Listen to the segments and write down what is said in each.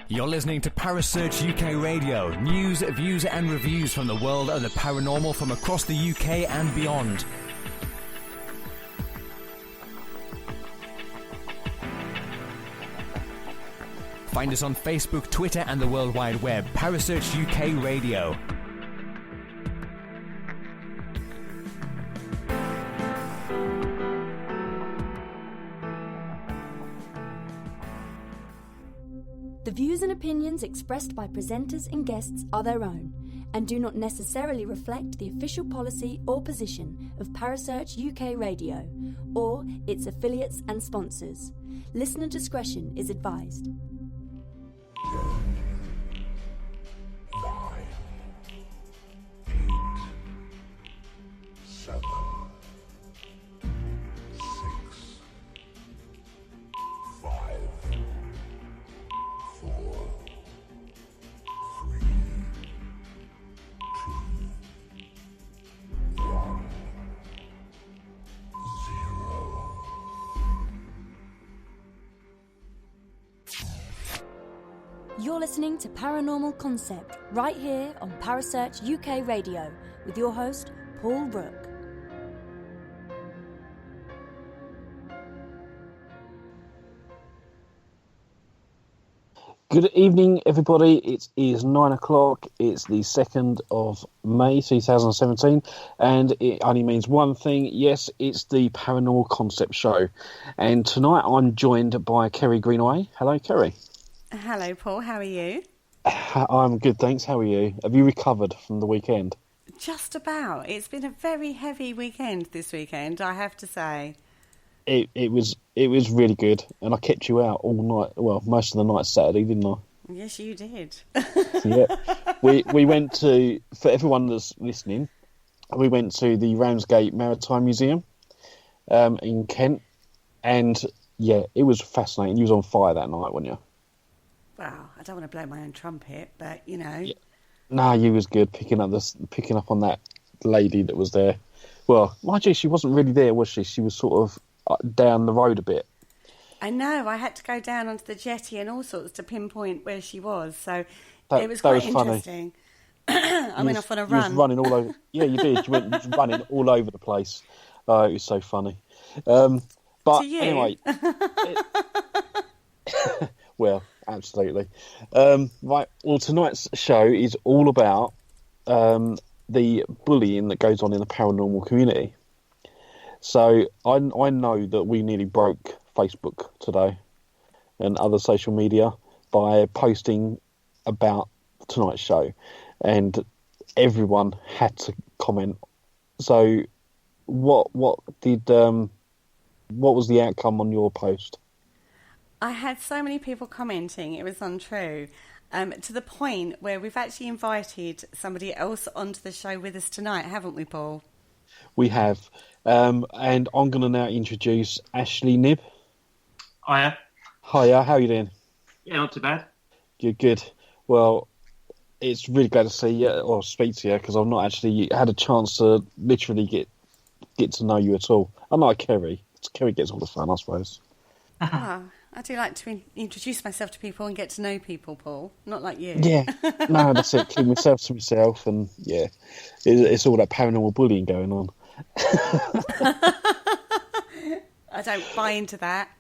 You're listening to Parasearch UK Radio. News, views and reviews from the world of the paranormal from across the UK and beyond. Find us on Facebook, Twitter and the World Wide Web. Parasearch UK Radio. The views and opinions expressed by presenters and guests are their own and do not necessarily reflect the official policy or position of Parasearch UK Radio or its affiliates and sponsors. Listener discretion is advised. 9, 8, 7, 6, 5, 4, 3, 2, 1, 0. You're listening to Paranormal Concept right here on Parasearch UK Radio with your host, Paul Rook. Good evening, everybody. It is 9 o'clock. It's the 2nd of May 2017, and it only means one thing. Yes, it's the Paranormal Concept Show. And tonight I'm joined by Kerry Greenaway. Hello, Kerry. Hello, Paul. How are you? I'm good, thanks. How are you? Have you recovered from the weekend? Just about. It's been a very heavy weekend this weekend, I have to say. It was really good, and I kept you out all night. Well, most of the night Saturday, didn't I? Yes, you did. Yeah, we went to, for everyone that's listening, we went to the Ramsgate Maritime Museum in Kent, and yeah, it was fascinating. You was on fire that night, weren't you? Wow, I don't want to blow my own trumpet, but you know. Yeah. Nah, you was good picking up on that lady that was there. Well, mind you, she wasn't really there, was she? She was sort of down the road a bit. I know. I had to go down onto the jetty and all sorts to pinpoint where she was. So it was that quite was funny. interesting. I went off on a run. You was running all over. Yeah, you did. You went running all over the place. Oh, it was so funny. But to you? Anyway, well, absolutely. Right. Well, tonight's show is all about the bullying that goes on in the paranormal community. So I know that we nearly broke Facebook today and other social media by posting about tonight's show, and everyone had to comment. So what was the outcome on your post? I had so many people commenting it was untrue, to the point where we've actually invited somebody else onto the show with us tonight, haven't we, Paul? We have. And I'm going to now introduce Ashley Knibb. Hiya. Hiya, how are you doing? Yeah, not too bad. You're good. Well, it's really glad to see you, or speak to you, because I've not actually had a chance to literally get to know you at all. Unlike Kerry. Kerry gets all the fun, I suppose. I do like to introduce myself to people and get to know people, Paul. Not like you. Yeah. No, that's it. Keep myself to myself, and yeah. It's all that paranormal bullying going on. I don't buy into that.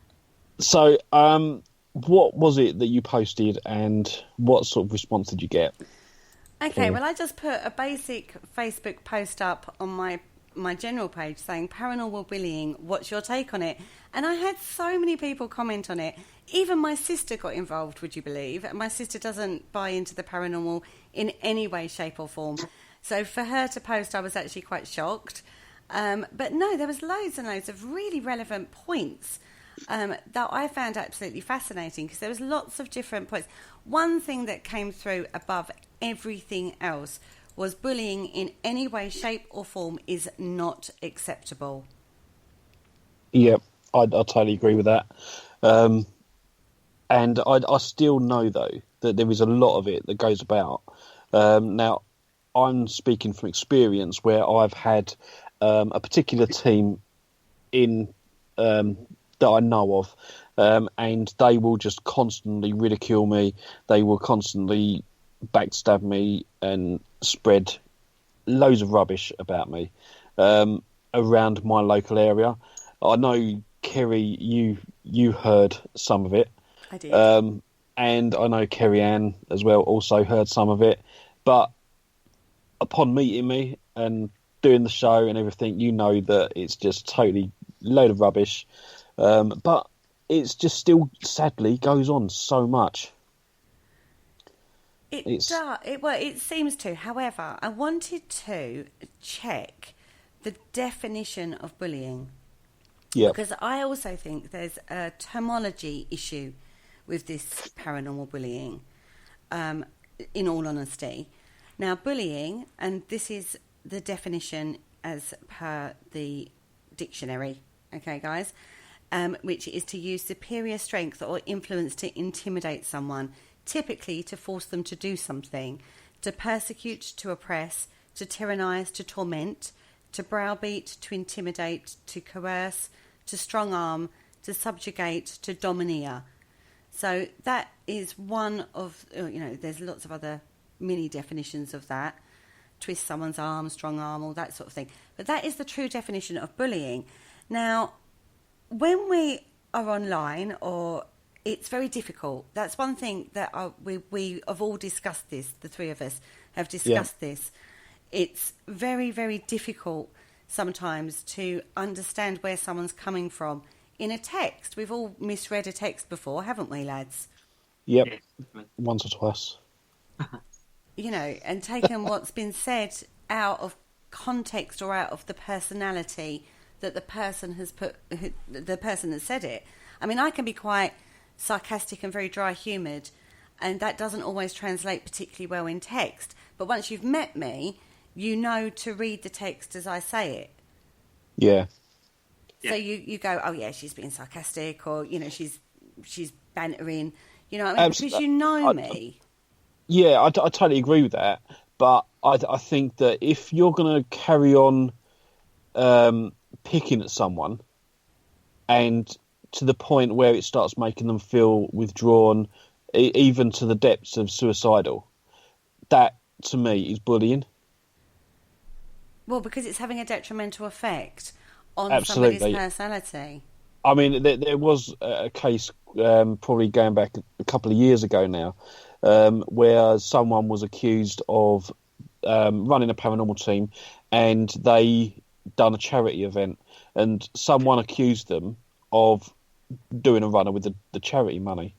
So, what was it that you posted, and what sort of response did you get? Okay, well, I just put a basic Facebook post up on my general page saying, Paranormal Bullying, what's your take on it? And I had so many people comment on it. Even my sister got involved, would you believe? My sister doesn't buy into the paranormal in any way, shape or form. So for her to post, I was actually quite shocked. But no, there was loads and loads of really relevant points that I found absolutely fascinating, because there was lots of different points. One thing that came through above everything else was bullying in any way, shape or form is not acceptable. Yeah, I totally agree with that. And I still know, though, that there is a lot of it that goes about. Now, I'm speaking from experience where I've had a particular team in that I know of, and they will just constantly ridicule me. They will constantly backstab me and spread loads of rubbish about me around my local area. I know, Kerry, you heard some of it. I did. And I know Kerry Ann as well also heard some of it. But upon meeting me and doing the show and everything, you know that it's just totally load of rubbish. But it's just still, sadly, goes on so much. It seems to. However, I wanted to check the definition of bullying. Yeah. Because I also think there's a terminology issue with this paranormal bullying, in all honesty. Now, bullying, and this is the definition as per the dictionary, okay, guys, which is to use superior strength or influence to intimidate someone, typically to force them to do something, to persecute, to oppress, to tyrannize, to torment, to browbeat, to intimidate, to coerce, to strong-arm, to subjugate, to domineer. So that is one of, there's lots of other mini definitions of that. Twist someone's arm, strong-arm, all that sort of thing. But that is the true definition of bullying. Now, when we are online, or it's very difficult. That's one thing that we have all discussed this, the three of us have discussed this. It's very, very difficult sometimes to understand where someone's coming from in a text. We've all misread a text before, haven't we, lads? Yep, Yeah. once or twice. And taken what's been said out of context or out of the personality that the person has the person that said it. I mean, I can be quite sarcastic and very dry-humoured, and that doesn't always translate particularly well in text. But once you've met me, you know to read the text as I say it. Yeah. So you go, oh yeah, she's being sarcastic, or she's bantering. You know what I mean? Because you know me. Yeah, I totally agree with that. But I think that if you're going to carry on picking at someone, and to the point where it starts making them feel withdrawn, even to the depths of suicidal, that to me is bullying. Well, because it's having a detrimental effect on Absolutely. somebody's personality. I mean, there was a case probably going back a couple of years ago now, where someone was accused of running a paranormal team, and they done a charity event, and someone accused them of doing a runner with the charity money.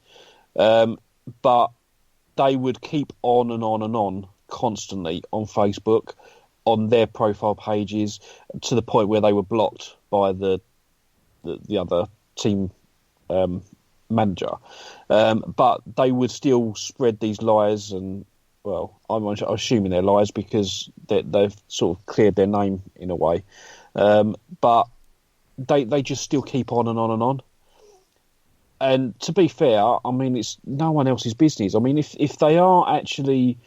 But they would keep on and on and on constantly on Facebook, on their profile pages, to the point where they were blocked by the other team manager. But they would still spread these lies, and well, I'm assuming they're lies because they've sort of cleared their name in a way. But they just still keep on and on and on. And to be fair, I mean, it's no one else's business. I mean, if they are actually,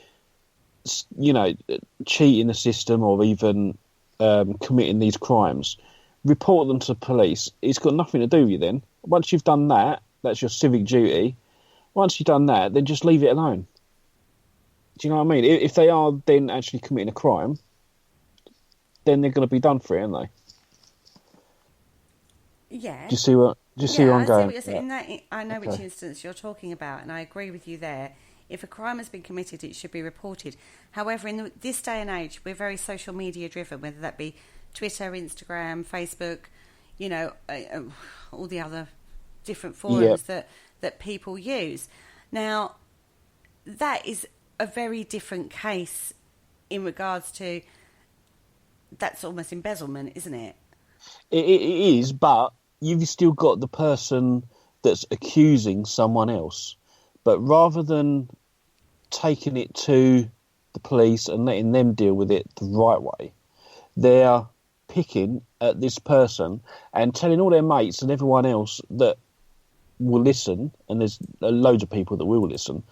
cheating the system or even committing these crimes, report them to police. It's got nothing to do with you then. Once you've done that, that's your civic duty. Once you've done that, then just leave it alone. Do you know what I mean? If they are then actually committing a crime, then they're going to be done for it, aren't they? Yeah. Do you see where I'm going? I see what you're saying. I know which instance you're talking about, and I agree with you there. If a crime has been committed, it should be reported. However, in this day and age, we're very social media driven, whether that be Twitter, Instagram, Facebook, all the other different forums that people use. Now, that is a very different case in regards to, that's almost embezzlement, isn't it? It is, but you've still got the person that's accusing someone else. But rather than taking it to the police and letting them deal with it the right way, they're picking at this person and telling all their mates and everyone else that will listen, and there's loads of people that will listen,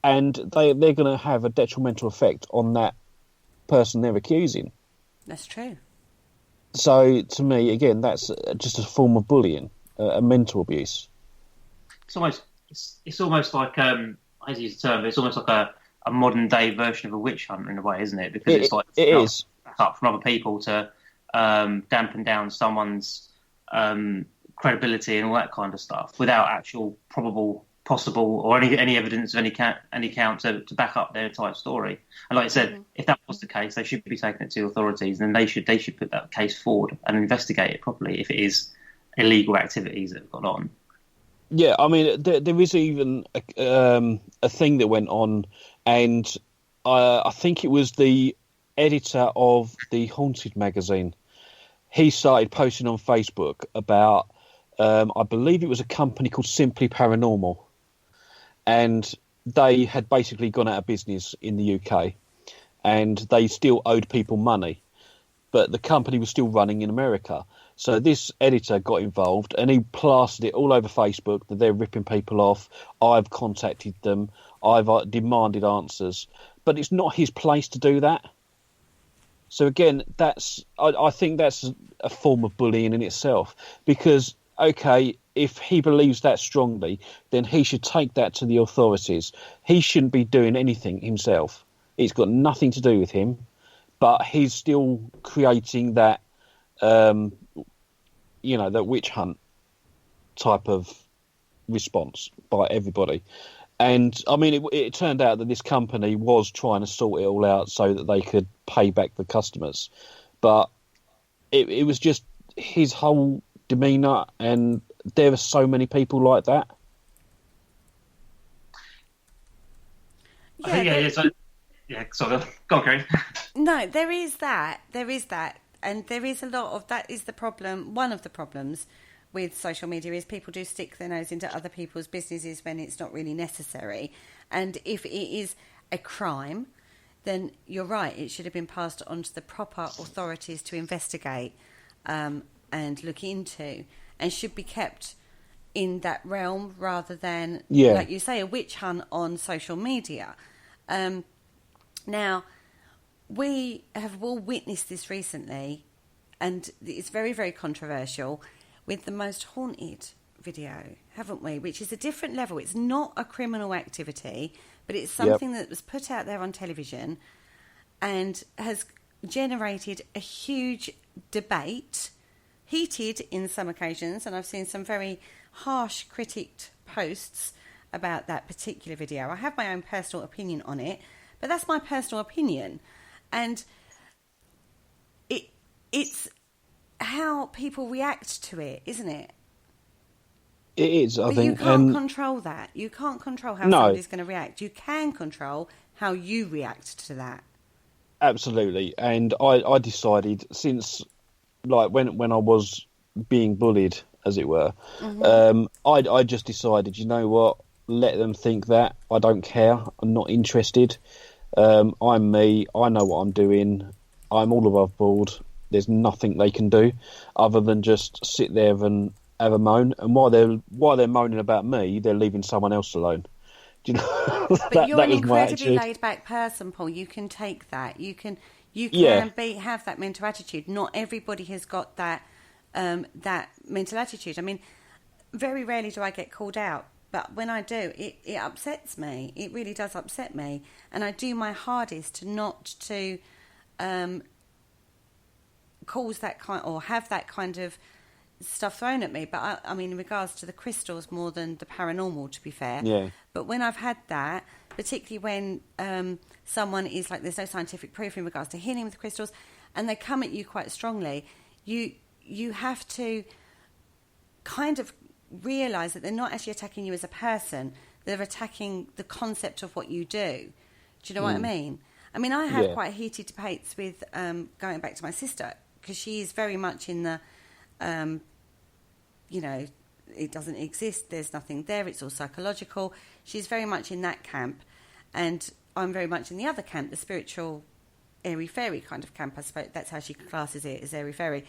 and they're going to have a detrimental effect on that person they're accusing. That's true. So, to me, again, that's just a form of bullying, a mental abuse. It's almost like I hate to use the term, but it's almost like a modern day version of a witch hunt in a way, isn't it? Because it is up from other people to dampen down someone's credibility and all that kind of stuff without actual probable, possible, or any evidence of any count to back up their entire story. And like I said, if that was the case, they should be taking it to authorities, and they should put that case forward and investigate it properly if it is illegal activities that have gone on. Yeah, I mean, there is even a thing that went on, and I think it was the editor of the Haunted magazine. He started posting on Facebook about, I believe it was a company called Simply Paranormal, and they had basically gone out of business in the UK, and they still owed people money, but the company was still running in America. So this editor got involved, and he plastered it all over Facebook that they're ripping people off. I've contacted them. I've demanded answers. But it's not his place to do that. So again, I think that's a form of bullying in itself. Because, okay, if he believes that strongly, then he should take that to the authorities. He shouldn't be doing anything himself. It's got nothing to do with him. But he's still creating that... that witch hunt type of response by everybody. And, I mean, it turned out that this company was trying to sort it all out so that they could pay back the customers. But it was just his whole demeanour, and there are so many people like that. Sorry, go on, Kerry. No, there is that. And there is a lot of that is the problem. One of the problems with social media is people do stick their nose into other people's businesses when it's not really necessary. And if it is a crime, then you're right, it should have been passed on to the proper authorities to investigate and look into, and should be kept in that realm rather than, like you say, a witch hunt on social media. Now, we have all witnessed this recently, and it's very, very controversial, with the most haunted video, haven't we? Which is a different level. It's not a criminal activity, but it's something that was put out there on television and has generated a huge debate, heated in some occasions, and I've seen some very harsh critiqued posts about that particular video. I have my own personal opinion on it, but that's my personal opinion. And it's how people react to it, isn't it? It is, I think. You can't control that. You can't control how somebody's going to react. You can control how you react to that. Absolutely. And I decided, since, like, when I was being bullied, as it were, I just decided, you know what, let them think that. I don't care. I'm not interested. I'm me. I know what I'm doing. I'm all above board. There's nothing they can do other than just sit there and have a moan. And while they're moaning about me, they're leaving someone else alone. Do you know? But you're an incredibly laid back person, Paul. You can take that. You can have that mental attitude. Not everybody has got that mental attitude. I mean, very rarely do I get called out. But when I do, it upsets me. It really does upset me. And I do my hardest to not to cause that kind, or have that kind of stuff thrown at me. But I mean, in regards to the crystals more than the paranormal, to be fair. Yeah. But when I've had that, particularly when someone is like, there's no scientific proof in regards to healing with crystals, and they come at you quite strongly, you have to kind of realise that they're not actually attacking you as a person. They're attacking the concept of what you do. Do you know what I mean? I mean, I have quite heated debates with, going back to my sister, because she is very much in the, it doesn't exist, there's nothing there, it's all psychological. She's very much in that camp, and I'm very much in the other camp, the spiritual airy-fairy kind of camp, I suppose. That's how she classes it, as airy-fairy.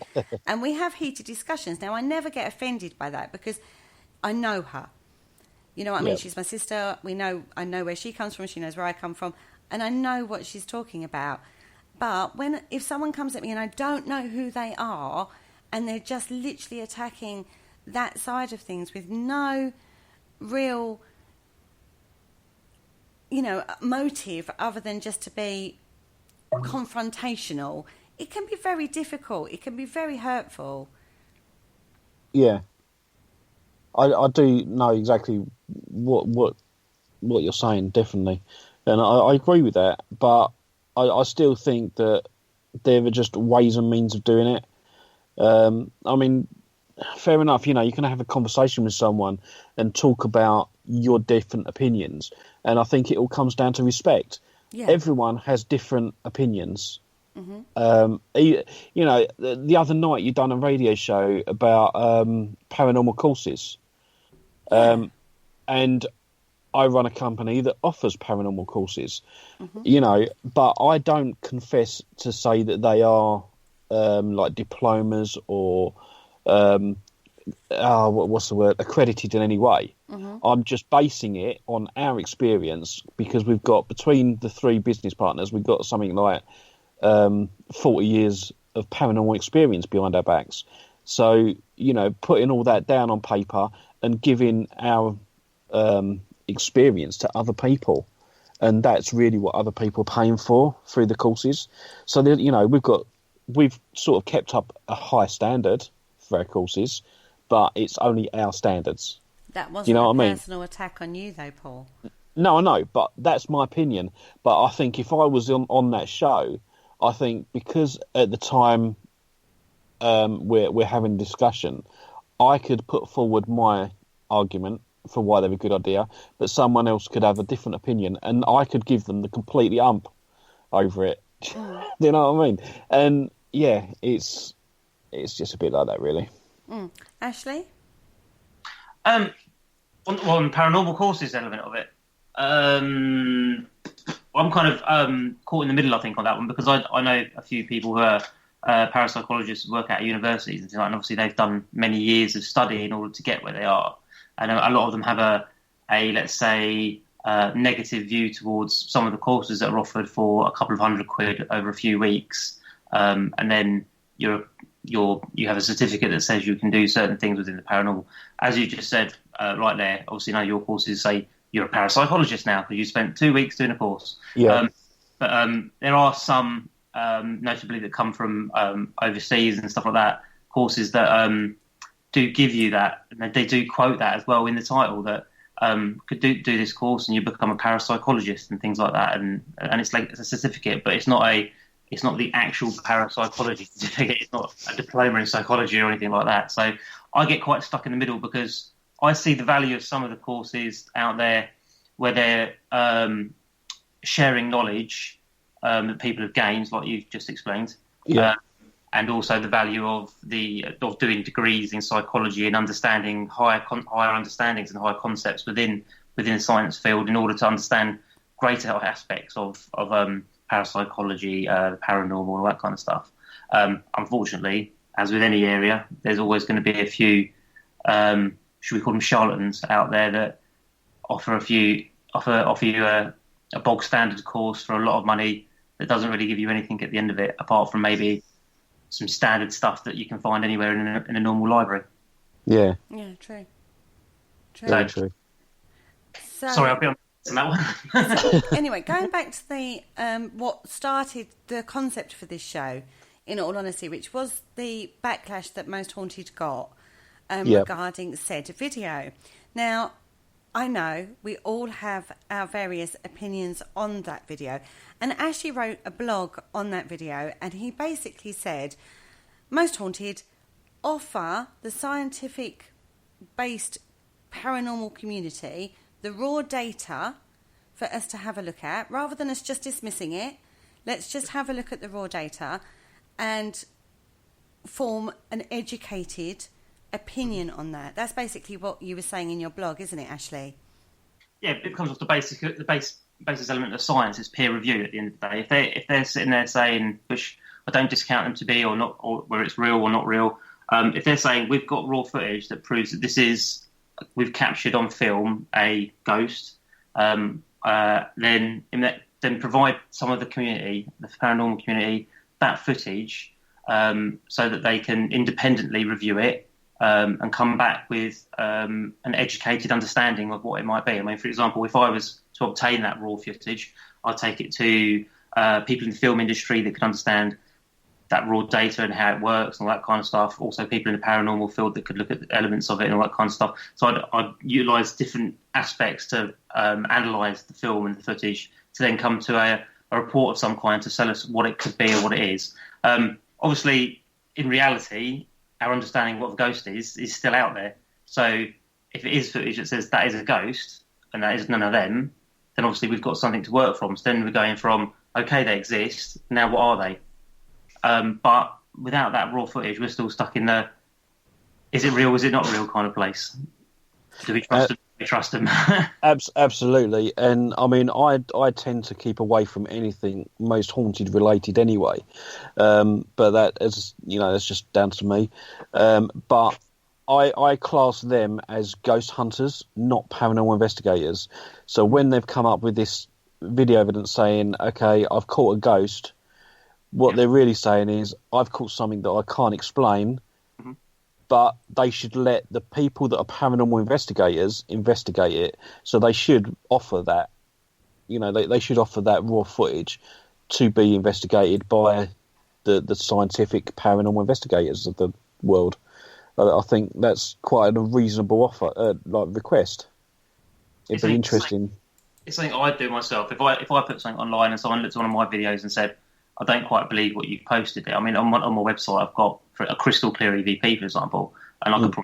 And we have heated discussions. Now, I never get offended by that because I know her. You know what I mean? She's my sister. I know where she comes from. She knows where I come from, and I know what she's talking about. But if someone comes at me and I don't know who they are, and they're just literally attacking that side of things with no real, motive other than just to be confrontational, it can be very difficult. It can be very hurtful. Yeah. I do know exactly what you're saying, definitely. And I agree with that, but I still think that there are just ways and means of doing it. I mean, fair enough, you can have a conversation with someone and talk about your different opinions. And I think it all comes down to respect. Yeah. Everyone has different opinions. Mm-hmm. The other night you done a radio show about paranormal courses. And I run a company that offers paranormal courses, but I don't confess to say that they are like diplomas or what's the word, accredited in any way. Mm-hmm. I'm just basing it on our experience, because we've got, between the three business partners, we've got something like 40 years of paranormal experience behind our backs. So, putting all that down on paper and giving our experience to other people, and that's really what other people are paying for through the courses. So we've sort of kept up a high standard for our courses, but it's only our standards. That wasn't a personal attack on you, though, Paul. No, I know, but that's my opinion. But I think if I was on that show, I think because at the time we're having a discussion, I could put forward my argument for why they're a good idea, but someone else could have a different opinion, and I could give them the completely ump over it. You know what I mean? And yeah, it's just a bit like that, really. Ashley? On the paranormal courses element of it, I'm kind of caught in the middle, I think, on that one, because I know a few people who are parapsychologists who work at universities and things like that, and obviously they've done many years of study in order to get where they are. And a lot of them have a let's say, negative view towards some of the courses that are offered for a couple of £100 over a few weeks, and then you have a certificate that says you can do certain things within the paranormal. As you just said right there, obviously now your courses say you're a parapsychologist now because you spent 2 weeks doing a course. Yeah. But there are some, notably that come from overseas and stuff like that, courses that do give you that, and they do quote that as well in the title, that could do this course and you become a parapsychologist and things like that, and it's like it's a certificate, but it's not the actual parapsychology certificate. It's not a diploma in psychology or anything like that. So I get quite stuck in the middle, because I see the value of some of the courses out there where they're sharing knowledge that people have gained, like you've just explained. Yeah. And also the value of doing degrees in psychology and understanding higher understandings and higher concepts within the science field in order to understand greater aspects of parapsychology, paranormal, all that kind of stuff. Unfortunately, as with any area, there's always going to be a few, should we call them charlatans out there, that offer you a bog standard course for a lot of money that doesn't really give you anything at the end of it, apart from maybe some standard stuff that you can find anywhere in a normal library. Yeah. Yeah, true. Very true. So, sorry, I'll be on that one. So, anyway, going back to the what started the concept for this show, in all honesty, which was the backlash that Most Haunted got regarding said video. Now, I know we all have our various opinions on that video, and Ashley wrote a blog on that video, and he basically said, Most Haunted offer the scientific-based paranormal community the raw data for us to have a look at, rather than us just dismissing it. Let's just have a look at the raw data and form an educated opinion on that. That's basically what you were saying in your blog, isn't it, Ashley? Yeah, it comes off the basis element of science. It's peer review at the end of the day. If they're sitting there saying, which I don't discount them to be, or not, or where it's real or not real, if they're saying we've got raw footage that proves that this is we've captured on film a ghost, then provide some of the community, the paranormal community, that footage, so that they can independently review it and come back with an educated understanding of what it might be. I mean, for example, if I was to obtain that raw footage, I'd take it to people in the film industry that could understand that raw data and how it works and all that kind of stuff. Also, people in the paranormal field that could look at the elements of it and all that kind of stuff. So I'd utilise different aspects to analyse the film and the footage to then come to a report of some kind to tell us what it could be or what it is. Obviously, in reality, our understanding of what the ghost is still out there. So if it is footage that says that is a ghost and that is none of them, then obviously we've got something to work from. So then we're going from, okay, they exist, now what are they? But without that raw footage, we're still stuck in the is it real, is it not real kind of place. Do we trust them? Do we trust them? Absolutely. And I mean, I tend to keep away from anything most haunted related anyway. But that is, that's just down to me. But I class them as ghost hunters, not paranormal investigators. So when they've come up with this video evidence saying, okay, I've caught a ghost, what they're really saying is, I've caught something that I can't explain, but they should let the people that are paranormal investigators investigate it. So they should offer that, they should offer that raw footage to be investigated by the scientific paranormal investigators of the world. I think that's quite a reasonable offer, request. It'd be interesting. It's something I'd do myself. If I put something online and someone looked at one of my videos and said, I don't quite believe what you've posted there. I mean, on my website, I've got a crystal clear EVP, for example, and I could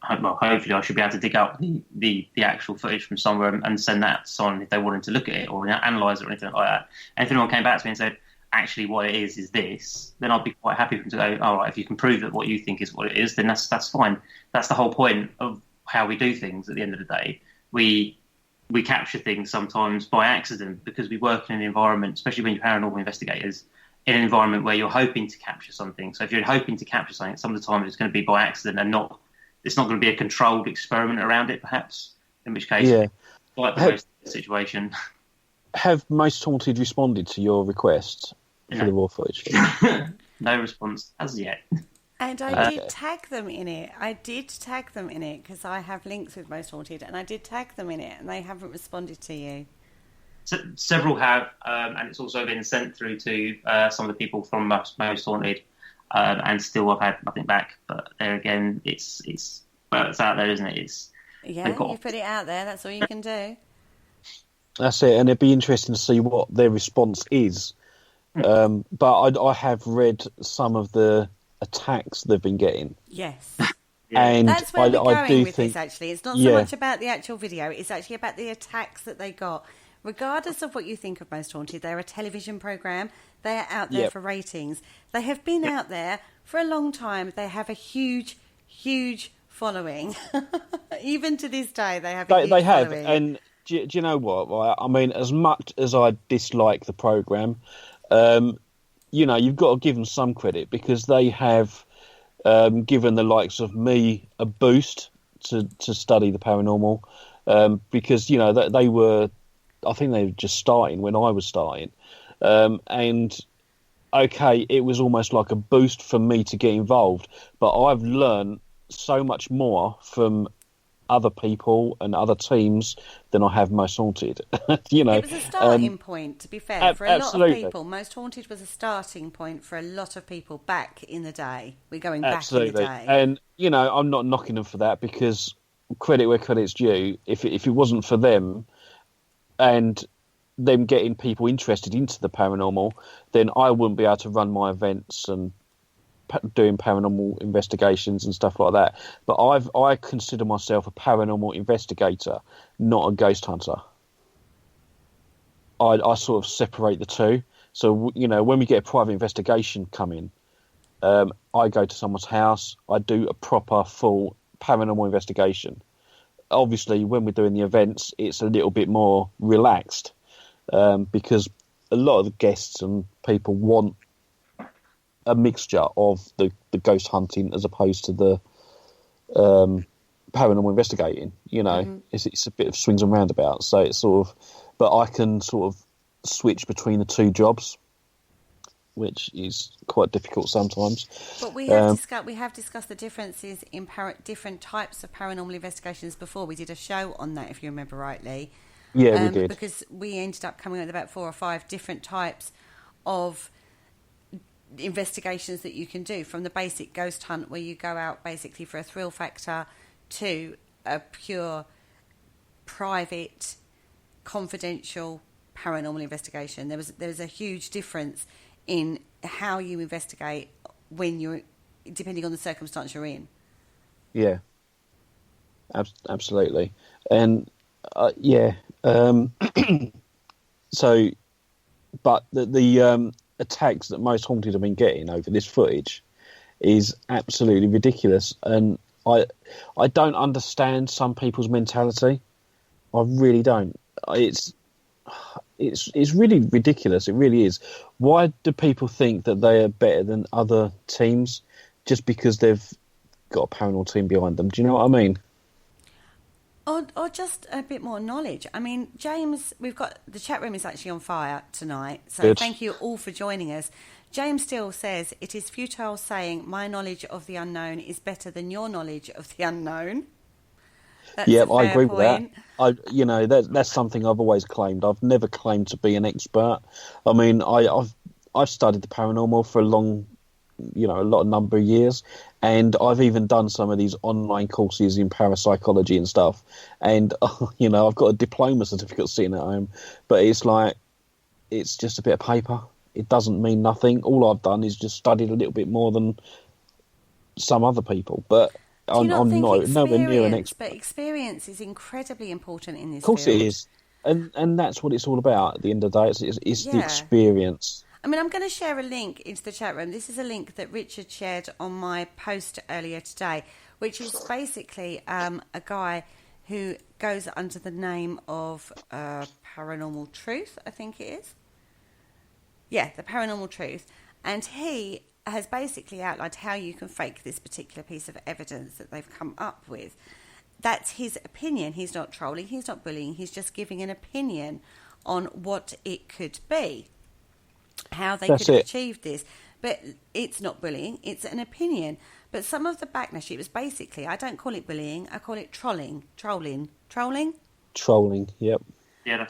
hopefully I should be able to dig up the actual footage from somewhere and send that to someone if they wanted to look at it or analyse it or anything like that. And if anyone came back to me and said, actually what it is this, then I'd be quite happy for them to go, all right, if you can prove that what you think is what it is, then that's fine. That's the whole point of how we do things at the end of the day. We capture things sometimes by accident because we work in an environment, especially when you're paranormal investigators, in an environment where you're hoping to capture something. So if you're hoping to capture something, some of the time it's going to be by accident and it's not going to be a controlled experiment around it, perhaps, in which case, like the most situation. Have Most Haunted responded to your request for the raw footage? No response as yet. And I did tag them in it. Because I have links with Most Haunted, and I did tag them in it, and they haven't responded to you. Several have, and it's also been sent through to some of the people from Most Haunted, and still I've had nothing back. But there again, it's out there, isn't it? You put it out there. That's all you can do. That's it, and it'd be interesting to see what their response is. But I have read some of the attacks they've been getting. Yes. And that's where we're going with think, this, actually. It's not so much about the actual video, it's actually about the attacks that they got. Regardless of what you think of Most Haunted, they're a television programme. They are out there for ratings. They have been out there for a long time. They have a huge, huge following. Even to this day, they have a huge following. And do you know what? I mean, as much as I dislike the programme, you've got to give them some credit because they have given the likes of me a boost to study the paranormal because, they were... I think they were just starting when I was starting. And, okay, it was almost like a boost for me to get involved. But I've learned so much more from other people and other teams than I have Most Haunted. It was a starting point, to be fair. For a lot of people, Most Haunted was a starting point for a lot of people back in the day. We're going back in the day. And, I'm not knocking them for that because credit where credit's due. If it wasn't for them... and them getting people interested into the paranormal, then I wouldn't be able to run my events and doing paranormal investigations and stuff like that. But I consider myself a paranormal investigator, not a ghost hunter. I sort of separate the two. So, when we get a private investigation coming, I go to someone's house, I do a proper, full paranormal investigation. Obviously, when we're doing the events, it's a little bit more relaxed because a lot of the guests and people want a mixture of the ghost hunting as opposed to the paranormal investigating. You know, it's a bit of swings and roundabouts. So it's sort of, but I can sort of switch between the two jobs, which is quite difficult sometimes. But we have discussed the differences in different types of paranormal investigations before. We did a show on that, if you remember rightly. Yeah, we did. Because we ended up coming up with about 4 or 5 different types of investigations that you can do, from the basic ghost hunt where you go out basically for a thrill factor, to a pure private confidential paranormal investigation. There's a huge difference in how you investigate when you're, depending on the circumstance you're in. Yeah, absolutely. And so, but the attacks that Most Haunted have been getting over this footage is absolutely ridiculous, and I don't understand some people's mentality. I really don't. It's really ridiculous. It really is. Why do people think that they are better than other teams just because they've got a paranormal team behind them? Do you know what I mean? Or just a bit more knowledge. I mean, James, we've got the chat room is actually on fire tonight, so Good. Thank you all for joining us. James Steele says, it is futile saying my knowledge of the unknown is better than your knowledge of the unknown. That's I agree point. with that. That's something I've always claimed. I've never claimed to be an expert. I mean, I've studied the paranormal for a lot of number of years, and I've even done some of these online courses in parapsychology and stuff. And I've got a diploma certificate sitting at home, but it's just a bit of paper. It doesn't mean nothing. All I've done is just studied a little bit more than some other people, but I'm not nowhere near an expert. But experience is incredibly important in this. Of course, field. it is, and that's what it's all about. At the end of the day, it's the experience. I mean, I'm going to share a link into the chat room. This is a link that Richard shared on my post earlier today, which is basically a guy who goes under the name of Paranormal Truth, I think it is. Yeah, the Paranormal Truth. And he has basically outlined how you can fake this particular piece of evidence that they've come up with. That's his opinion. He's not trolling, he's not bullying, he's just giving an opinion on what it could be, how they could have achieved this. But it's not bullying, it's an opinion. But some of the backlash, it was basically, I don't call it bullying, I call it trolling. Trolling, yep. Yeah,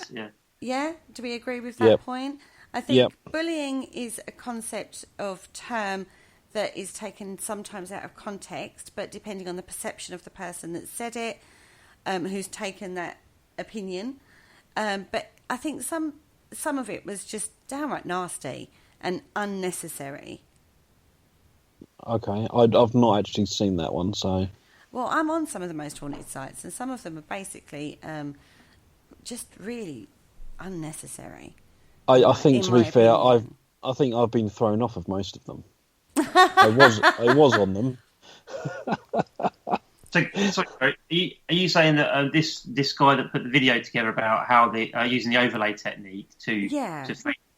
Yeah, do we agree with that point? I think bullying is a concept of term that is taken sometimes out of context, but depending on the perception of the person that said it, who's taken that opinion. But I think some of it was just downright nasty and unnecessary. Okay, I've not actually seen that one, so... Well, I'm on some of the most haunted sites, and some of them are basically just really unnecessary. I think, to be fair, I think I've been thrown off of most of them. I was on them. So, are you saying that this guy that put the video together about how they are using the overlay technique to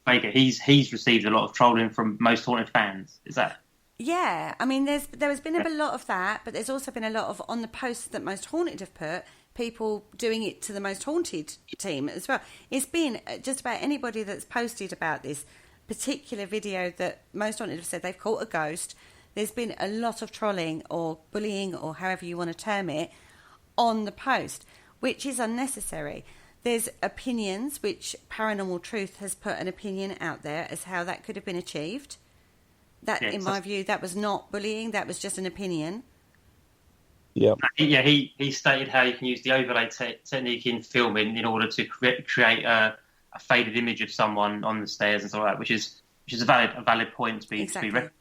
fake it, he's received a lot of trolling from Most Haunted fans? Is that? Yeah, I mean, there has been a lot of that, but there's also been a lot of, on the posts that Most Haunted have put, people doing it to the Most Haunted team as well. It's been just about anybody that's posted about this particular video that Most Haunted have said they've caught a ghost. There's been a lot of trolling or bullying, or however you want to term it, on the post, which is unnecessary. There's opinions, which Paranormal Truth has put an opinion out there as how that could have been achieved. That, in my view, that was not bullying, that was just an opinion. Yeah. Yeah, he stated how you can use the overlay technique in filming in order to create a faded image of someone on the stairs and stuff like that, which is a valid point to be recognised.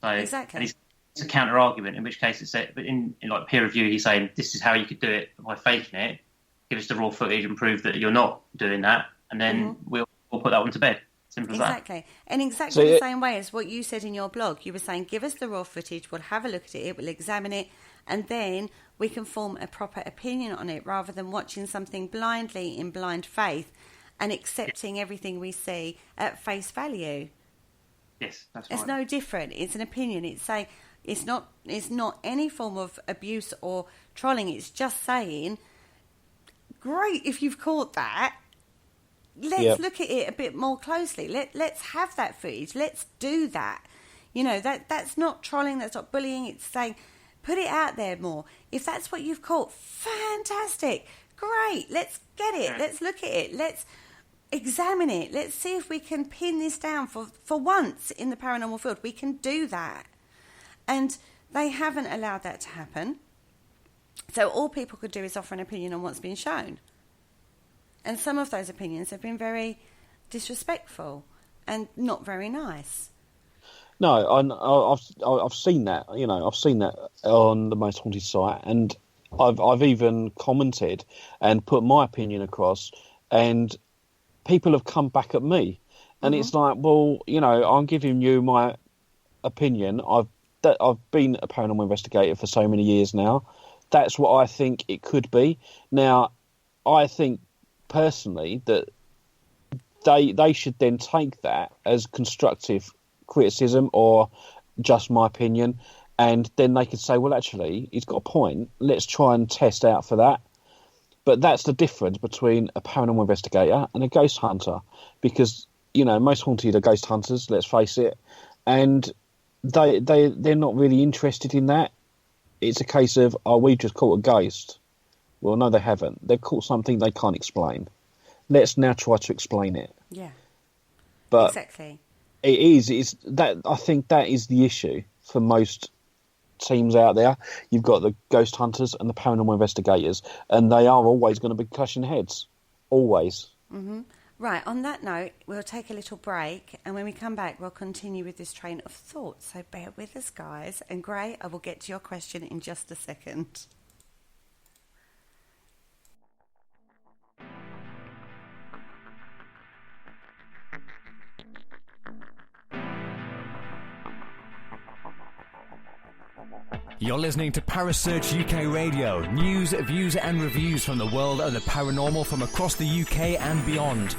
So, exactly. And it's a counter argument, in which case it's in like peer review, he's saying this is how you could do it by faking it. Give us the raw footage and prove that you're not doing that, and then we'll put that one to bed. Simple as that. Exactly. And exactly the same way as what you said in your blog. You were saying, give us the raw footage, we'll have a look at it, we'll examine it, and then we can form a proper opinion on it, rather than watching something blindly in blind faith and accepting everything we see at face value. Yes, that's right. It's no different. It's an opinion. It's saying, It's not any form of abuse or trolling. It's just saying, great, if you've caught that, let's look at it a bit more closely. Let's have that footage. Let's do that. You know, that's not trolling, that's not bullying. It's saying, put it out there more. If that's what you've caught, fantastic. Great. Let's get it. Let's look at it. Let's examine it. Let's see if we can pin this down for once in the paranormal field. We can do that. And they haven't allowed that to happen. So all people could do is offer an opinion on what's been shown. And some of those opinions have been very disrespectful and not very nice. No, I've seen that. You know, I've seen that on the Most Haunted site, and I've even commented and put my opinion across, and people have come back at me, and it's like, well, you know, I'm giving you my opinion. I've been a paranormal investigator for so many years now. That's what I think it could be. Now, I think personally that they should then take that as constructive criticism or just my opinion, and then they could say, well, actually, he's got a point. Let's try and test out for that. But that's the difference between a paranormal investigator and a ghost hunter, because, you know, Most Haunted are ghost hunters, let's face it, and they're not really interested in that. It's a case of, oh, we just caught a ghost. Well, no, they haven't. They've caught something they can't explain. Let's now try to explain it. Yeah. But exactly. It's that, I think that is the issue for most teams out there. You've got the ghost hunters and the paranormal investigators, and they are always going to be clashing heads. Always. Mm-hmm. Right, on that note, we'll take a little break, and when we come back, we'll continue with this train of thought. So bear with us, guys. And Gray, I will get to your question in just a second. You're listening to Parasearch UK Radio. News, views and reviews from the world of the paranormal from across the UK and beyond.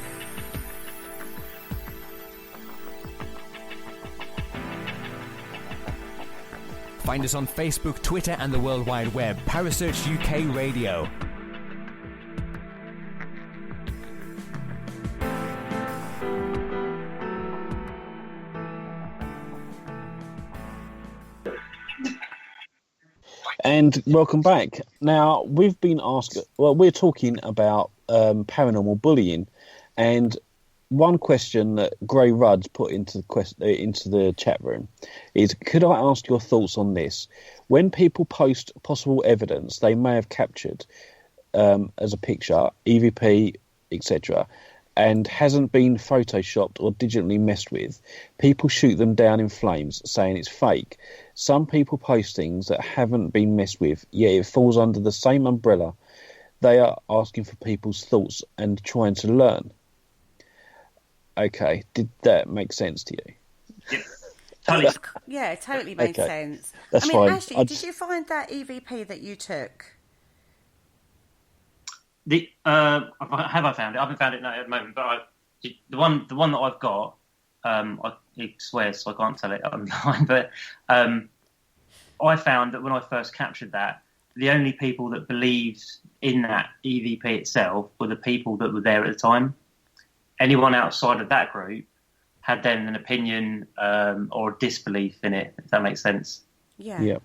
Find us on Facebook, Twitter and the World Wide Web. Parasearch UK Radio. And welcome back. Now, we've been asked, well, we're talking about paranormal bullying, and one question that Gray Rudd's put into the chat room is, could I ask your thoughts on this? When people post possible evidence they may have captured as a picture, EVP, etc., and hasn't been photoshopped or digitally messed with, people shoot them down in flames, saying it's fake. Some people post things that haven't been messed with, yet it falls under the same umbrella. They are asking for people's thoughts and trying to learn. Okay, did that make sense to you? Yep. Totally. Yeah, it totally made sense. That's fine. Ashley, did you find that EVP that you took? Have I found it? I haven't found it now at the moment, but the one that I've got, it swears, so I can't tell it online. But I found that when I first captured that, the only people that believed in that EVP itself were the people that were there at the time. Anyone outside of that group had then an opinion or a disbelief in it, if that makes sense. Yeah.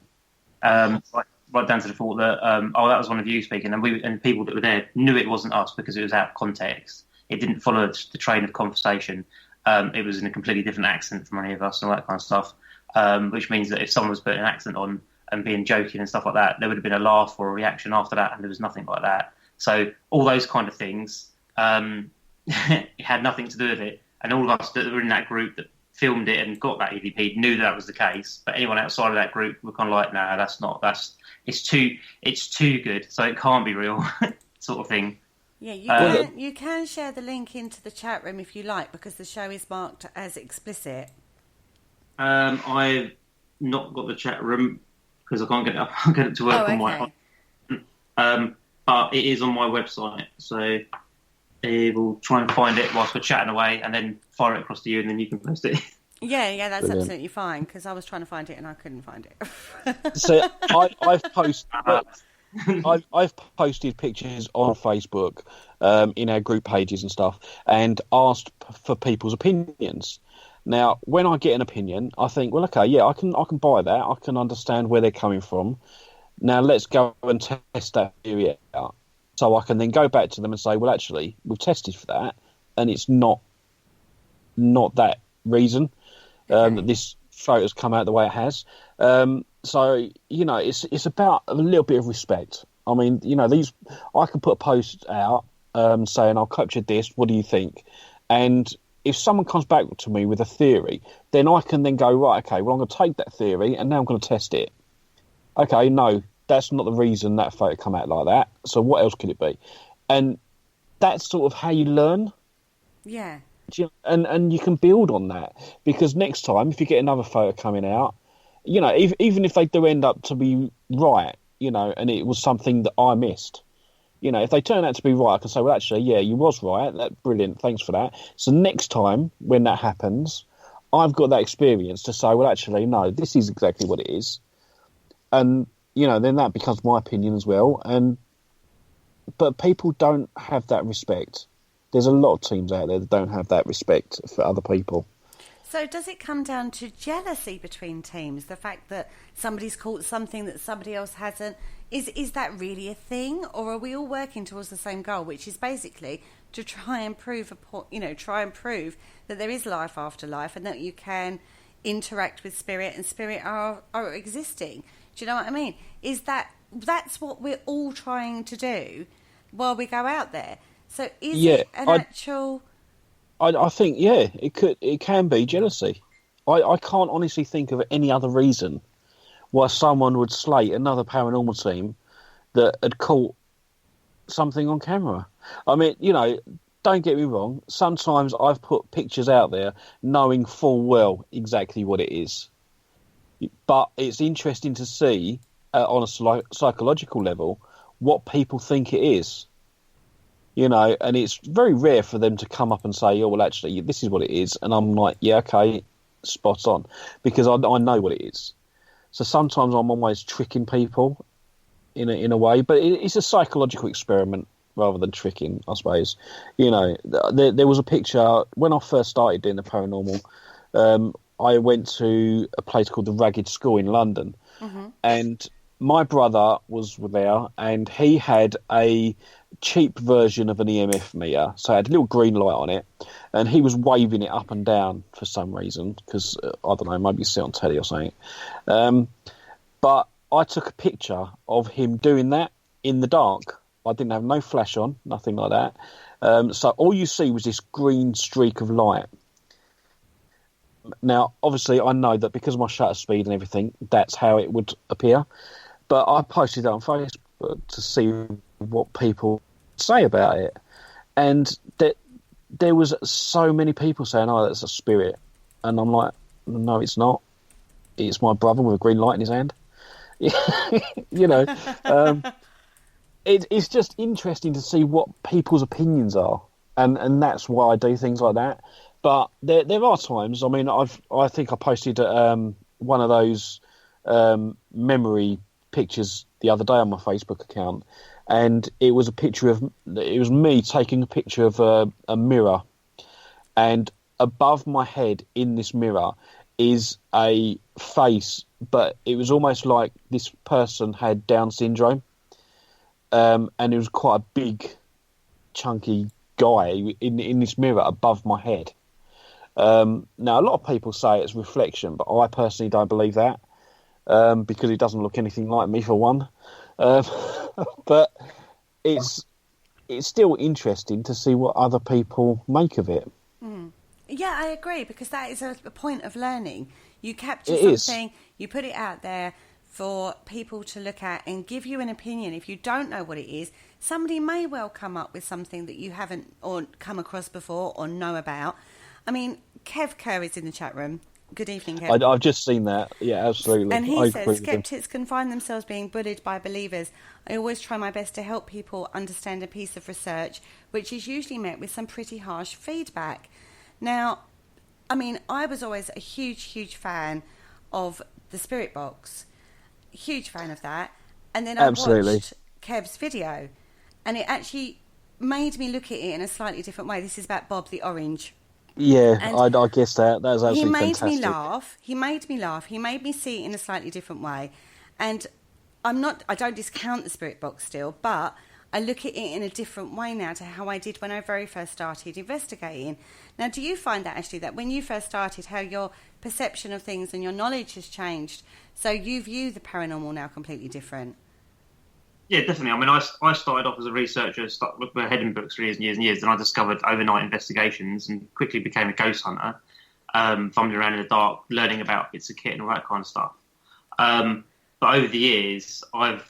Right down to the thought that, that was one of you speaking, and the people that were there knew it wasn't us because it was out of context. It didn't follow the train of conversation. It was in a completely different accent from any of us and all that kind of stuff, which means that if someone was putting an accent on and being joking and stuff like that, there would have been a laugh or a reaction after that, and there was nothing like that. So all those kind of things, it had nothing to do with it, and all of us that were in that group that filmed it and got that EVP knew that was the case, but anyone outside of that group were kind of like, nah, it's too good, so it can't be real, sort of thing. Yeah, you can share the link into the chat room if you like, because the show is marked as explicit. I've not got the chat room because I can't get it up. I'll get it to work on my. But it is on my website, so we'll try and find it whilst we're chatting away, and then fire it across to you, and then you can post it. Yeah, that's Brilliant. absolutely fine, because I was trying to find it and I couldn't find it. So I've posted pictures on Facebook, in our group pages and stuff, and asked for people's opinions. Now, when I get an opinion, I think, well, okay, yeah, I can buy that. I can understand where they're coming from. Now, let's go and test that theory out. So I can then go back to them and say, well, actually, we've tested for that, and it's not that reason that this photo's come out the way it has. So, it's about a little bit of respect. I mean, I can put a post out saying, I've captured this, what do you think? And if someone comes back to me with a theory, then I can then go, right, okay, well, I'm going to take that theory and now I'm going to test it. Okay, no, that's not the reason that photo come out like that. So what else could it be? And that's sort of how you learn. Yeah. And you can build on that, because next time, if you get another photo coming out, even if they do end up to be right, and it was something that I missed, if they turn out to be right, I can say, well, actually, yeah, you was right. That's brilliant. Thanks for that. So next time when that happens, I've got that experience to say, well, actually, no, this is exactly what it is. And, then that becomes my opinion as well. But people don't have that respect. There's a lot of teams out there that don't have that respect for other people. So does it come down to jealousy between teams? The fact that somebody's caught something that somebody else hasn't? Is that really a thing? Or are we all working towards the same goal, which is basically to try and prove that there is life after life, and that you can interact with spirit, and spirit are existing? Do you know what I mean? That's what we're all trying to do while we go out there. So is it an actual... I think, it can be jealousy. I can't honestly think of any other reason why someone would slate another paranormal team that had caught something on camera. I mean, don't get me wrong. Sometimes I've put pictures out there knowing full well exactly what it is. But it's interesting to see, on a psychological level, what people think it is. And it's very rare for them to come up and say, oh, well, actually, this is what it is. And I'm like, yeah, okay, spot on. Because I know what it is. So sometimes I'm always tricking people in a way. But it's a psychological experiment rather than tricking, I suppose. There was a picture, when I first started doing the paranormal, I went to a place called the Ragged School in London. Mm-hmm. And my brother was there, and he had a cheap version of an EMF meter, so it had a little green light on it, and he was waving it up and down for some reason, because I don't know, maybe sit on telly or something. But I took a picture of him doing that in the dark. I didn't have no flash on, nothing like that. So all you see was this green streak of light. Now, obviously, I know that because of my shutter speed and everything, that's how it would appear. But I posted that on Facebook to see what people say about it. And there was so many people saying, oh, that's a spirit. And I'm like, no, it's not. It's my brother with a green light in his hand. It's just interesting to see what people's opinions are. And that's why I do things like that. But there are times, I mean, I think I posted one of those memory pictures the other day on my Facebook account, and it was me taking a picture of a mirror, and above my head in this mirror is a face, but it was almost like this person had Down syndrome, and it was quite a big, chunky guy in this mirror above my head. Now, a lot of people say it's reflection, but I personally don't believe that. Because it doesn't look anything like me, for one. But it's still interesting to see what other people make of it. Mm. Yeah, I agree, because that is a point of learning. You capture something, you put it out there for people to look at and give you an opinion. If you don't know what it is, somebody may well come up with something that you haven't or come across before or know about. I mean, Kev Kerr is in the chat room. Good evening, Kev. I've just seen that. Yeah, absolutely. And he says, skeptics can find themselves being bullied by believers. I always try my best to help people understand a piece of research, which is usually met with some pretty harsh feedback. Now, I mean, I was always a huge fan of the Spirit Box. Huge fan of that. And then I watched Kev's video, and it actually made me look at it in a slightly different way. This is about Bob the Orange. Yeah, I guess that was absolutely He made fantastic. me laugh. He made me laugh. He made me see it in a slightly different way. And I don't discount the Spirit Box still, but I look at it in a different way now to how I did when I very first started investigating. Now, do you find that, Ashley, that when you first started, how your perception of things and your knowledge has changed, so you view the paranormal now completely different? Yeah, definitely. I mean, I started off as a researcher, with my head in books for years and years and years, and I discovered overnight investigations and quickly became a ghost hunter, fumbling around in the dark, learning about bits of kit and all that kind of stuff. But over the years,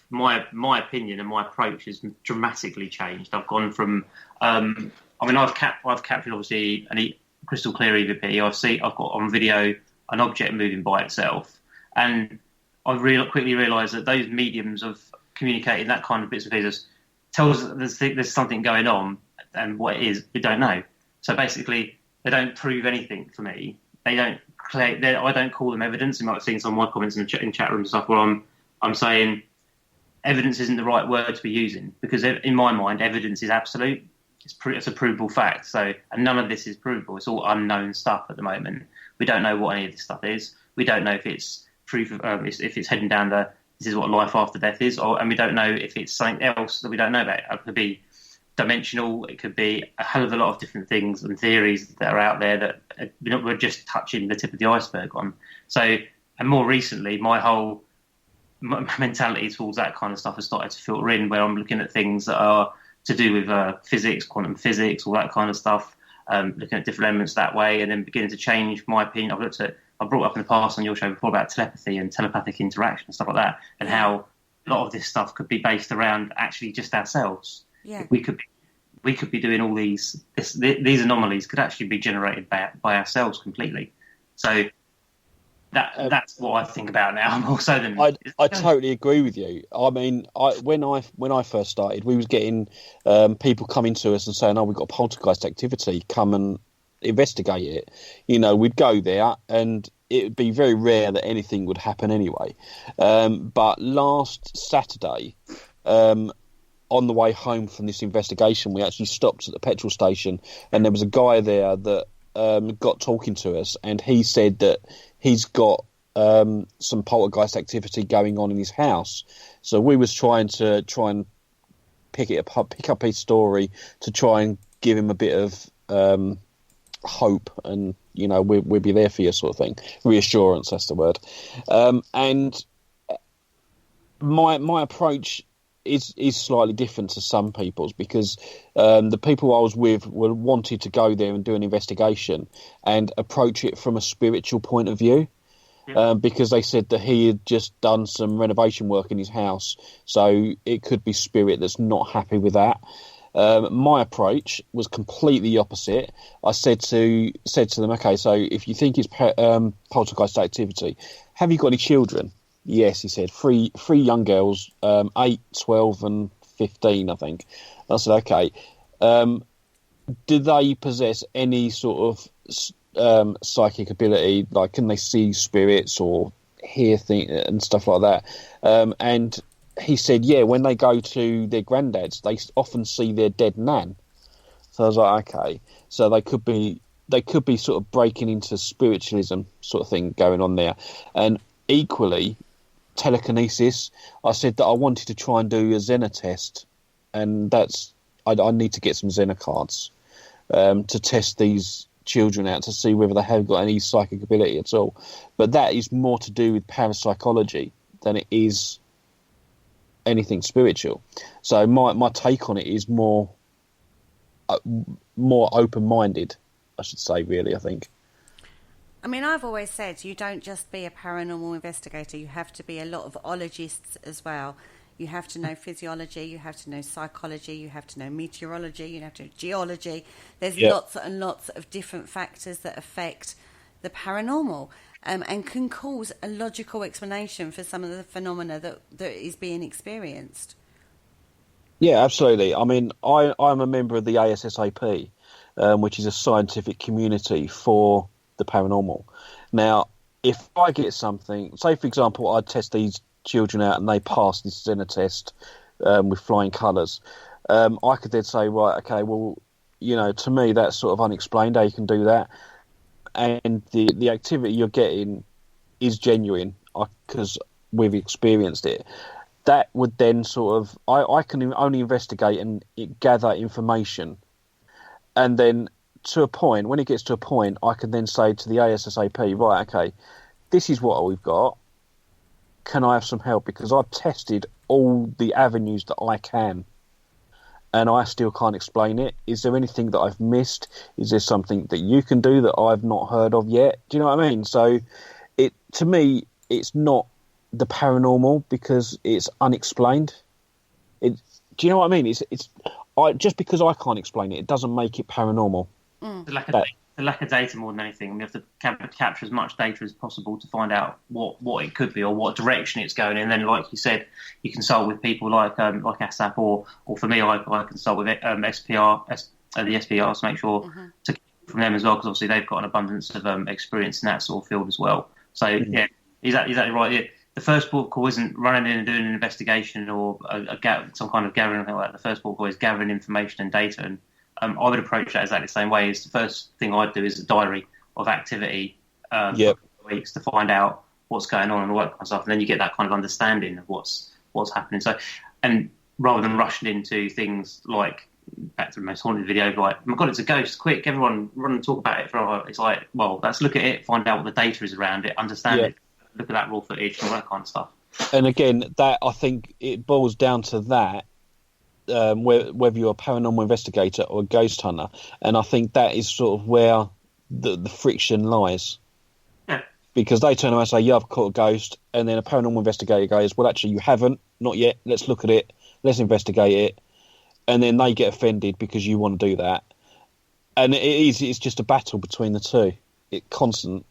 my opinion and my approach has dramatically changed. I've gone from, I've captured obviously a crystal clear EVP. I've got on video an object moving by itself, and I quickly realised that those mediums of communicating that kind of bits and pieces tells us there's something going on, and what it is we don't know. So basically, they don't prove anything for me. I don't call them evidence. You might have seen some of my comments in chat room and stuff where I'm saying evidence isn't the right word to be using, because in my mind, evidence is absolute. It's a provable fact. So, and none of this is provable. It's all unknown stuff at the moment. We don't know what any of this stuff is. We don't know if it's proof of if it's heading down this is what life after death is, and we don't know if it's something else that we don't know about. It could be dimensional. It could be a hell of a lot of different things and theories that are out there that we're just touching the tip of the iceberg on. So, and more recently, my whole mentality towards that kind of stuff has started to filter in, where I'm looking at things that are to do with physics, quantum physics, all that kind of stuff, looking at different elements that way, and then beginning to change my opinion. I've brought up in the past on your show before about telepathy and telepathic interaction and stuff like that, and how a lot of this stuff could be based around actually just ourselves. Yeah. We could be doing all these anomalies could actually be generated by ourselves completely. So that's what I think about now more so than I totally agree with you. I mean, when I first started, we was getting people coming to us and saying, "Oh, we've got poltergeist activity. Come and investigate it." You know, we'd go there, and it would be very rare that anything would happen anyway. But last Saturday, on the way home from this investigation, we actually stopped at the petrol station, and there was a guy there that got talking to us, and he said that he's got some poltergeist activity going on in his house. So we was trying and pick up his story to try and give him a bit of hope, and you know, we'll be there for you, sort of thing. Reassurance, that's the word. And my approach is slightly different to some people's, because the people I was with wanted to go there and do an investigation and approach it from a spiritual point of view, because they said that he had just done some renovation work in his house, so it could be spirit that's not happy with that. My approach was completely opposite. I said to them, okay, so if you think it's poltergeist activity, have you got any children? Yes, he said, three young girls, 8, 12 and 15, I think. I said, okay. Do they possess any sort of psychic ability? Like, can they see spirits or hear things and stuff like that? And he said, yeah, when they go to their granddads, they often see their dead nan. So I was like, okay. So they could be sort of breaking into spiritualism sort of thing going on there. And equally, telekinesis, I said that I wanted to try and do a Xena test, and I need to get some Xena cards to test these children out to see whether they have got any psychic ability at all. But that is more to do with parapsychology than it is anything spiritual. So my take on it is more open-minded, I should say, really, I think. I mean, I've always said you don't just be a paranormal investigator, you have to be a lot of ologists as well. You have to know physiology, you have to know psychology, you have to know meteorology, you have to know geology. There's lots and lots of different factors that affect the paranormal, and can cause a logical explanation for some of the phenomena that is being experienced. Yeah, absolutely. I mean, I'm a member of the ASSAP, which is a scientific community for the paranormal. Now, if I get something, say for example, I test these children out and they pass this Zener test with flying colours, I could then say, right, okay, well, to me that's sort of unexplained how you can do that, and the activity you're getting is genuine because we've experienced it. That would then sort of, I can only investigate and gather information, and then to a point, when it gets to a point, I can then say to the ASSAP, right, okay, this is what we've got. Can I have some help? Because I've tested all the avenues that I can, and I still can't explain it. Is there anything that I've missed? Is there something that you can do that I've not heard of yet? Do you know what I mean? So, to me, it's not the paranormal because it's unexplained. Do you know what I mean? Just because I can't explain it, it doesn't make it paranormal. The lack of data more than anything. We have to capture as much data as possible to find out what it could be or what direction it's going in. And then, like you said, you consult with people like ASAP or for me, I consult with SPR, the SPR to make sure to get from them as well, because obviously they've got an abundance of experience in that sort of field as well. So yeah, exactly right. Yeah. The first port call isn't running in and doing an investigation or some kind of gathering like that. The first port call is gathering information and data, and I would approach that exactly the same way. Is the first thing I'd do is a diary of activity for weeks to find out what's going on and all that kind of stuff, and then you get that kind of understanding of what's happening. So, and rather than rushing into things like back to the most haunted video, like, oh my God, it's a ghost! Quick, everyone run and talk about it for a while. It's like, well, let's look at it, find out what the data is around it, understand it, look at that raw footage and all that kind of stuff. And again, that I think it boils down to that. Whether you're a paranormal investigator or a ghost hunter, and I think that is sort of where the friction lies. Yeah. Because they turn around and say, "Yeah, I've caught a ghost," and then a paranormal investigator goes, "Well, actually, you haven't, not yet. Let's look at it. Let's investigate it," and then they get offended because you want to do that, and it's just a battle between the two, constant.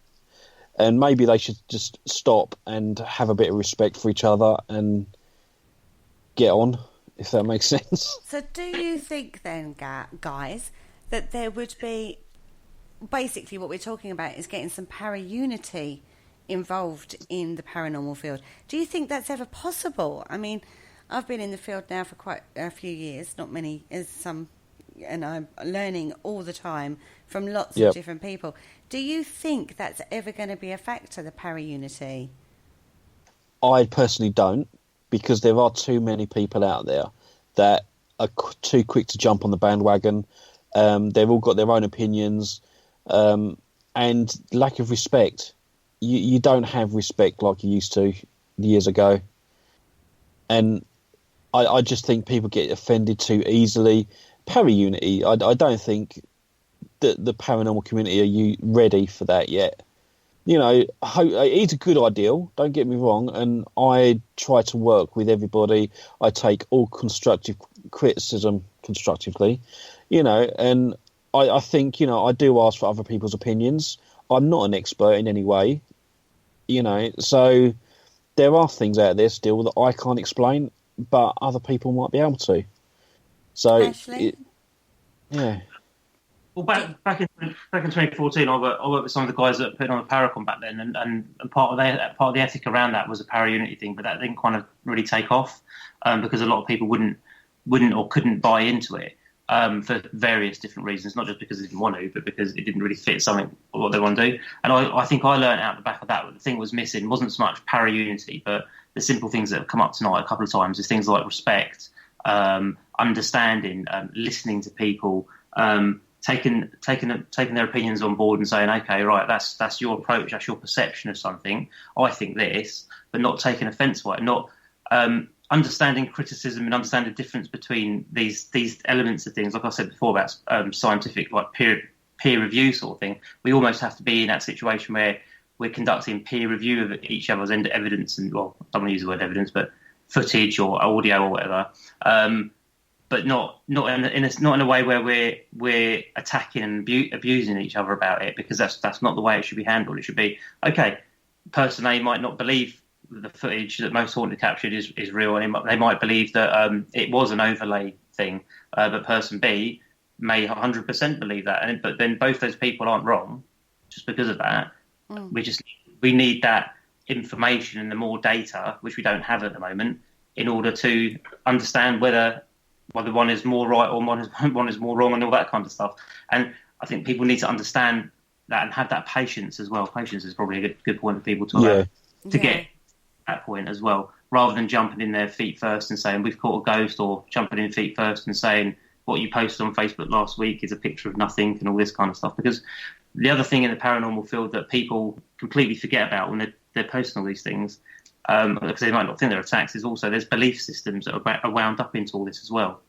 And maybe they should just stop and have a bit of respect for each other and get on. If that makes sense. So do you think then, guys, that there would be... Basically what we're talking about is getting some para-unity involved in the paranormal field. Do you think that's ever possible? I mean, I've been in the field now for quite a few years, not many as some, and I'm learning all the time from lots of different people. Do you think that's ever going to be a factor, the para-unity? I personally don't. Because there are too many people out there that are too quick to jump on the bandwagon. They've all got their own opinions, and lack of respect. You don't have respect like you used to years ago. And I just think people get offended too easily. Para-unity, I don't think that the paranormal community are ready for that yet. It's a good ideal, don't get me wrong, and I try to work with everybody. I take all constructive criticism constructively, and I think, I do ask for other people's opinions. I'm not an expert in any way, so there are things out there still that I can't explain, but other people might be able to. So, Ashley? Yeah. Well, back in 2014, I worked with some of the guys that put on the Paracon back then, and part of the ethic around that was a para-unity thing, but that didn't kind of really take off because a lot of people wouldn't or couldn't buy into it for various different reasons, not just because they didn't want to, but because it didn't really fit something what they want to do. And I think I learned out the back of that, the thing was missing wasn't so much para-unity, but the simple things that have come up tonight a couple of times is things like respect, understanding, listening to people, taking their opinions on board and saying, okay, right, that's your approach, that's your perception of something. I think this, but not taking offence by it, not understanding criticism and understanding the difference between these elements of things. Like I said before about scientific, like peer review sort of thing. We almost have to be in that situation where we're conducting peer review of each other's evidence, and well, I don't want to use the word evidence, but footage or audio or whatever. But not in a way where we're attacking and abusing each other about it, because that's not the way it should be handled. It should be, okay, person A might not believe the footage that Most Haunted captured is real, and they might believe that it was an overlay thing, but person B may 100% believe that. But then both those people aren't wrong. just because of that. We need that information and the more data, which we don't have at the moment, in order to understand whether one is more right or one is more wrong and all that kind of stuff. And I think people need to understand that and have that patience as well. Patience is probably a good point for people to have, to get that point as well, rather than jumping in their feet first and saying we've caught a ghost, or jumping in feet first and saying what you posted on Facebook last week is a picture of nothing and all this kind of stuff. Because the other thing in the paranormal field that people completely forget about when they're posting all these things, because they might not think they're attacks, is also there's belief systems that are wound up into all this as well.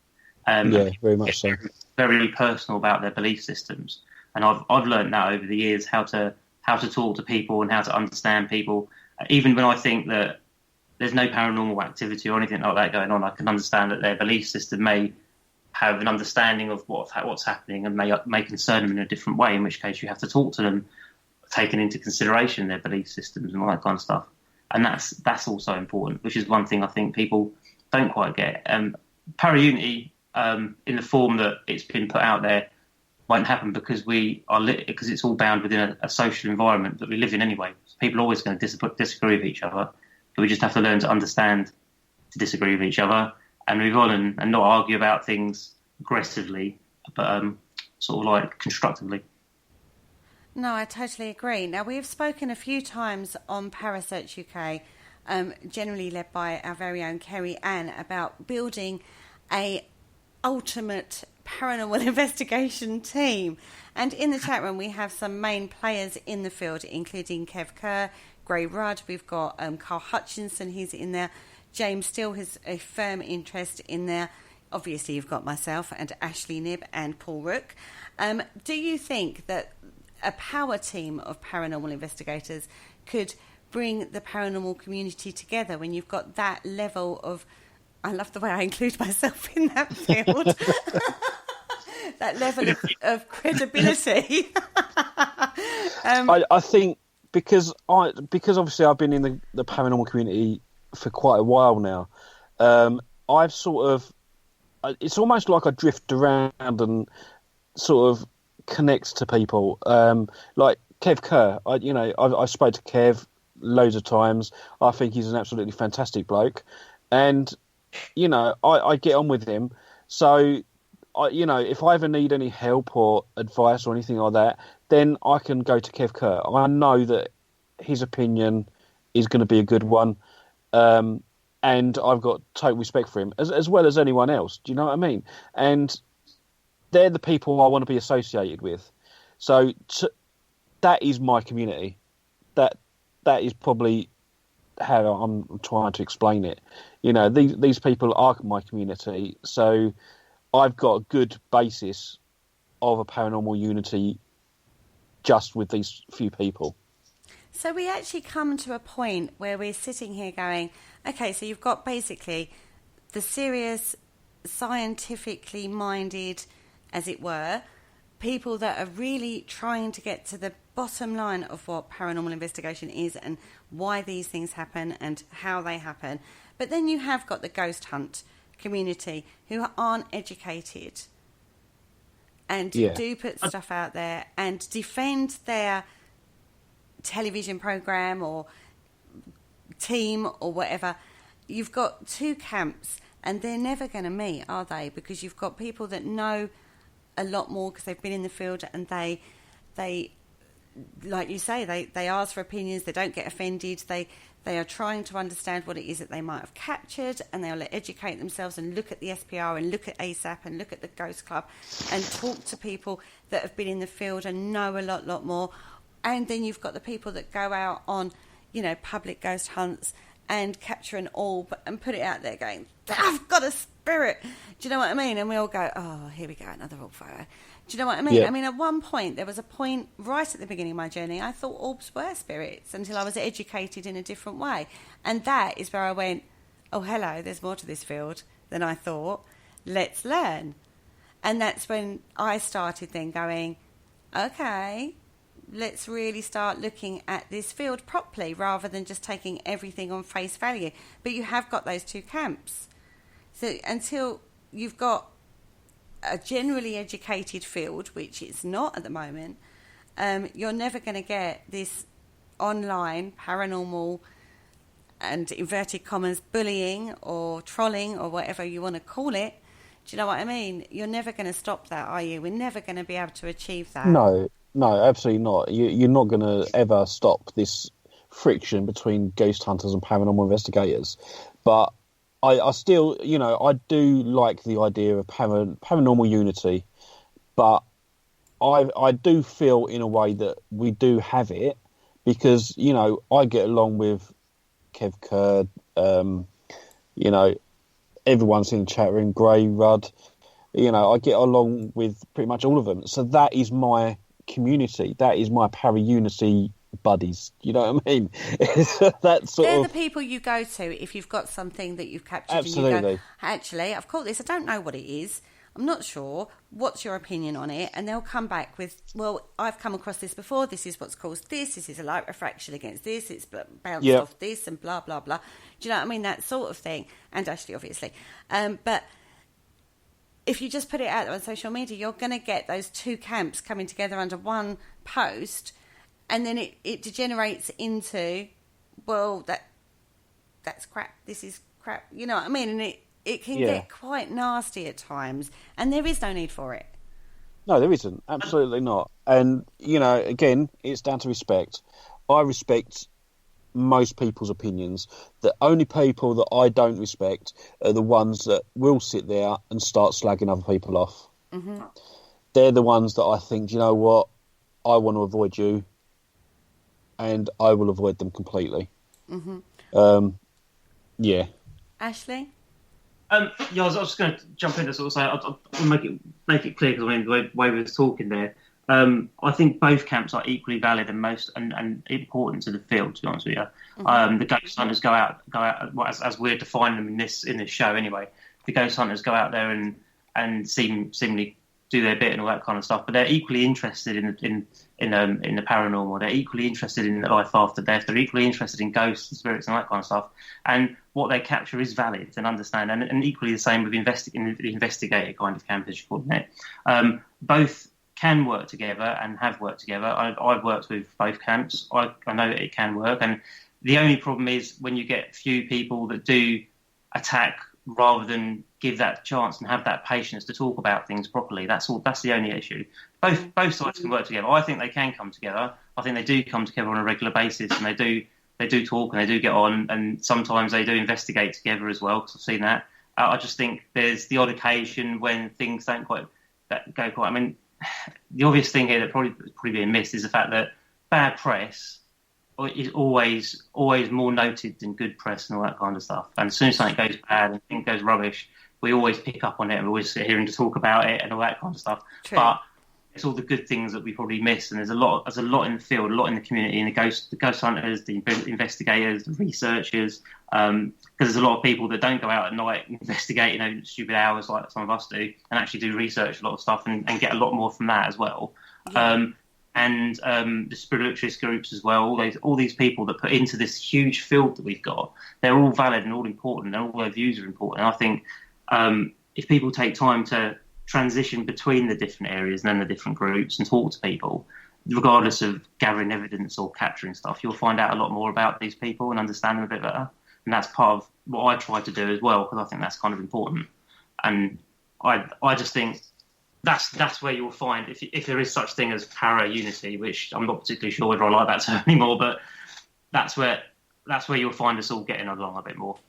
Very much so. Very personal about their belief systems, and I've learned that over the years how to talk to people and how to understand people. Even when I think that there's no paranormal activity or anything like that going on, I can understand that their belief system may have an understanding of what's happening and may concern them in a different way, in which case you have to talk to them, taking into consideration their belief systems and all that kind of stuff. And that's also important, which is one thing I think people don't quite get. Para-unity, in the form that it's been put out there, won't happen because because it's all bound within a social environment that we live in anyway. So people are always going to disagree with each other, but we just have to learn to understand to disagree with each other and move on and not argue about things aggressively, but sort of like constructively. No, I totally agree. Now, we've spoken a few times on Parasearch UK, generally led by our very own Kerry Ann, about building a ultimate paranormal investigation team. And in the chat room, we have some main players in the field, including Kev Kerr, Gray Rudd. We've got Carl Hutchinson, he's in there. James Steele has a firm interest in there. Obviously, you've got myself and Ashley Knibb and Paul Rook. Do you think that a power team of paranormal investigators could bring the paranormal community together when you've got that level of... I love the way I include myself in that field. That level of credibility. I think because obviously I've been in the paranormal community for quite a while now. I've sort of... It's almost like I drift around and sort of connect to people. Like Kev Kerr, I spoke to Kev loads of times. I think he's an absolutely fantastic bloke. And, I get on with him. So, if I ever need any help or advice or anything like that, then I can go to Kev Kerr. I know that his opinion is going to be a good one. And I've got total respect for him, as well as anyone else. Do you know what I mean? And they're the people I want to be associated with. So that is my community. That is probably how I'm trying to explain it. These people are my community. So I've got a good basis of a paranormal unity just with these few people. So we actually come to a point where we're sitting here going, okay, so you've got basically the serious, scientifically minded, as it were, people that are really trying to get to the bottom line of what paranormal investigation is and why these things happen and how they happen. But then you have got the ghost hunt community who aren't educated and do put stuff out there and defend their television program or team or whatever. You've got two camps and they're never going to meet, are they? Because you've got people that know a lot more because they've been in the field and they like you say, they ask for opinions, they don't get offended, they are trying to understand what it is that they might have captured, and they'll educate themselves and look at the SPR and look at ASAP and look at the Ghost Club and talk to people that have been in the field and know a lot more. And then you've got the people that go out on, public ghost hunts and capture an orb and put it out there going, I've got a spirit. Do you know what I mean? And we all go, oh, here we go, another orb photo. Do you know what I mean? Yeah. I mean, at one point, there was a point right at the beginning of my journey, I thought orbs were spirits until I was educated in a different way. And that is where I went, oh, hello, there's more to this field than I thought. Let's learn. And that's when I started then going, okay, let's really start looking at this field properly rather than just taking everything on face value. But you have got those two camps. So until you've got a generally educated field, which it's not at the moment, you're never going to get this online paranormal and inverted commas bullying or trolling or whatever you want to call it. Do you know what I mean? You're never going to stop that, are you? We're never going to be able to achieve that. No, absolutely not. You're not going to ever stop this friction between ghost hunters and paranormal investigators. But I still, I do like the idea of paranormal unity, but I do feel in a way that we do have it because, I get along with Kev Kerr, everyone's in the chat room, Gray, Rudd, I get along with pretty much all of them. So that is my community. That is my para-unity buddies. You know what I mean? They're the people you go to if you've got something that you've captured. Absolutely. And you go, actually, I've caught this. I don't know what it is. I'm not sure. What's your opinion on it? And they'll come back with, well, I've come across this before. This is what's caused this. This is a light refraction against this. It's bounced off this and blah, blah, blah. Do you know what I mean? That sort of thing. And Ashley, obviously. But if you just put it out there on social media, you're going to get those two camps coming together under one post. And then it degenerates into, well, that's crap. This is crap. You know what I mean? And it can get quite nasty at times. And there is no need for it. No, there isn't. Absolutely not. And, again, it's down to respect. I respect most people's opinions. The only people that I don't respect are the ones that will sit there and start slagging other people off. Mm-hmm. They're the ones that I think, you know what, I want to avoid you. And I will avoid them completely. Mm-hmm. Yeah. Ashley? I was just going to jump in to sort of say, I'll make it clear, because the way we were talking there, I think both camps are equally valid and important to the field, to be honest with you. Mm-hmm. The ghost hunters go out well, as we're defining them in this show anyway. The ghost hunters go out there and seemingly do their bit and all that kind of stuff, but they're equally interested in the paranormal. They're equally interested in life after death. They're equally interested in ghosts and spirits and that kind of stuff. And what they capture is valid and understand, and equally the same with the investigator kind of camp, as you call it. Both can work together and have worked together. I've worked with both camps. I know that it can work, and the only problem is when you get few people that do attack rather than give that chance and have that patience to talk about things properly. That's the only issue. Both sides can work together. I think they can come together. I think they do come together on a regular basis, and they do talk and they do get on, and sometimes they do investigate together as well, because I've seen that. I just think there's the odd occasion when things don't quite go quite. I mean, the obvious thing here that probably being missed is the fact that bad press is always more noted than good press and all that kind of stuff. And as soon as something goes bad and things goes rubbish, we always pick up on it and we always sit here and talk about it and all that kind of stuff. True. But it's all the good things that we probably miss, and there's a lot in the field, a lot in the community, and the ghost hunters, the investigators, the researchers, because there's a lot of people that don't go out at night and investigate, stupid hours like some of us do, and actually do research a lot of stuff and get a lot more from that as well. Yeah. And the spiritualist groups as well, all these people that put into this huge field that we've got, they're all valid and all important, and all their views are important. And I think if people take time to transition between the different areas and then the different groups and talk to people, regardless of gathering evidence or capturing stuff, you'll find out a lot more about these people and understand them a bit better. And that's part of what I try to do as well, because I think that's kind of important. And I just think that's where you'll find, if there is such thing as para-unity, which I'm not particularly sure whether I like that term anymore, but that's where you'll find us all getting along a bit more.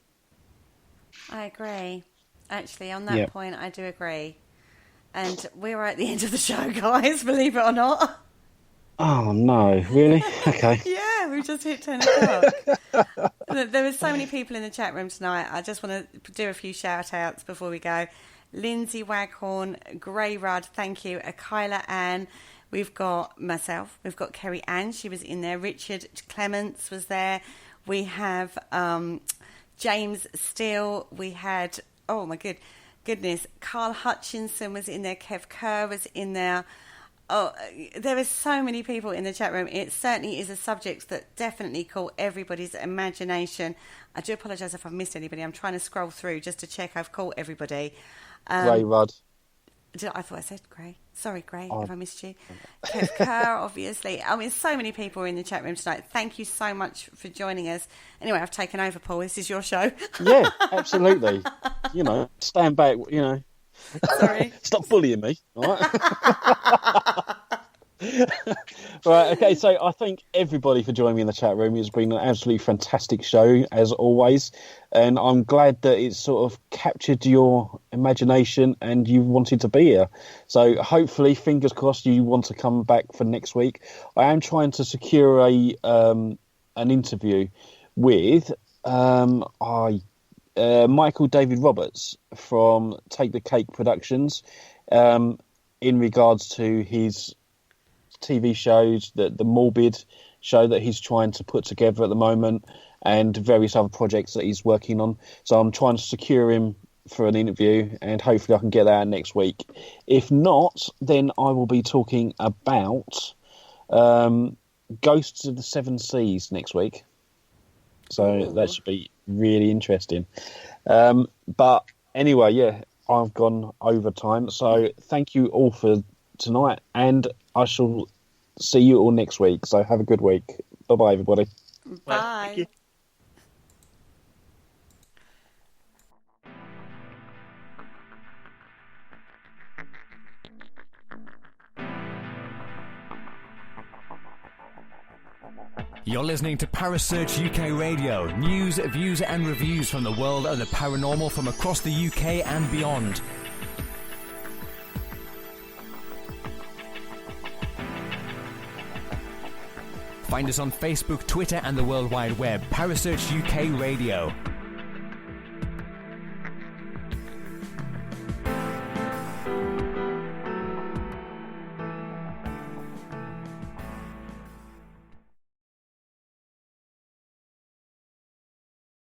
I agree. Actually, on that point, I do agree. And we're at the end of the show, guys, believe it or not. Oh, no, really? Okay. Yeah, we've just hit 10 o'clock. There were so many people in the chat room tonight. I just want to do a few shout-outs before we go. Lindsay Waghorn, Gray Rudd, thank you. Kyla Ann. We've got myself. We've got Kerry Ann. She was in there. Richard Clements was there. We have James Steele. We had, oh, my goodness, Carl Hutchinson was in there. Kev Kerr was in there. Oh, there are so many people in the chat room. It certainly is a subject that definitely caught everybody's imagination. I do apologise if I've missed anybody. I'm trying to scroll through just to check I've caught everybody. Ray Rudd. I thought I said Gray. Sorry, Gray, if I missed you. Kev Kerr, obviously. I mean, so many people are in the chat room tonight. Thank you so much for joining us. Anyway, I've taken over, Paul. This is your show. Yeah, absolutely. You know, stand back, you know. Sorry. Stop bullying me, all right? Right, okay, so I thank everybody for joining me in the chat room. It's been an absolutely fantastic show, as always, and I'm glad that it's sort of captured your imagination and you wanted to be here. So hopefully, fingers crossed, you want to come back for next week. I am trying to secure an interview with Michael David Roberts from Take the Cake Productions in regards to his TV shows, the Morbid show that he's trying to put together at the moment, and various other projects that he's working on. So I'm trying to secure him for an interview, and hopefully I can get that out next week. If not, then I will be talking about Ghosts of the Seven Seas next week. So that should be really interesting. But anyway, yeah, I've gone over time. So thank you all for tonight, and I shall see you all next week. So have a good week. Bye-bye, everybody. Bye. You're listening to Parasearch UK Radio. News, views and reviews from the world of the paranormal from across the UK and beyond. Find us on Facebook, Twitter and the World Wide Web. Parasearch UK Radio.